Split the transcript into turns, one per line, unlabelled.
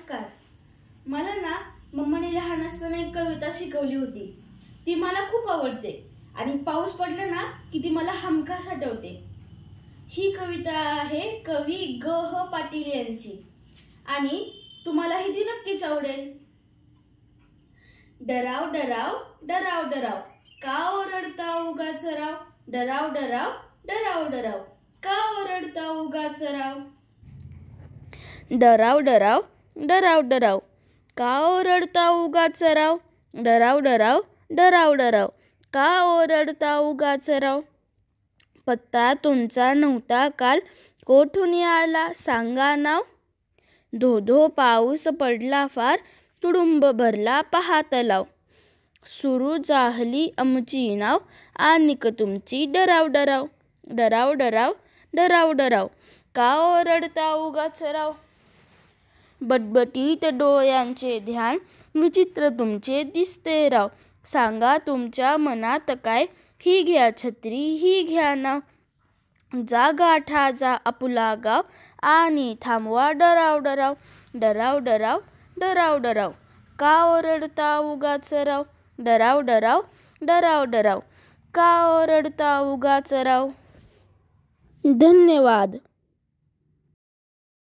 नमस्कार. मला ना मम्माने लहान असताना एक कविता शिकवली होती. ती मला खूप आवडते आणि पाऊस पडला ना की ती मला हमखास आठवते. ही कविता आहे कवी ग.ह. पाटील यांची आणि तुम्हालाही ती नक्कीच आवडेल. डराव डराव डराव डराव का ओरडता उगाच राव. डराव डराव डराव डराव का ओरडता उगाच राव.
डराव डराव डराव डराव का ओरडता उगाच राव. डराव डराव डराव डराव का ओरडता उगाच राव. पत्ता तुमचा नव्हता काल कोठून आला सांगा नाव. धो धो पाऊस पडला फार तुडुंब भरला पहा तलाव. सुरू जाहली आमची नाव आणिक तुमची डराव डराव. डराव डराव डराव डराव का ओरडता उगाच राव. बटबटीत डोळ्यांचे ध्यान विचित्र तुमचे दिसते राव. सांगा तुमच्या मनात काय ही घ्या छत्री ही घ्या नाव. जा गाठा जा आपुला गाव आणि थांबवा डराव डराव. डराव डराव डराव डराव का ओरडता उगाच राव. डराव डराव डराव डराव का ओरडता उगाच राव. धन्यवाद.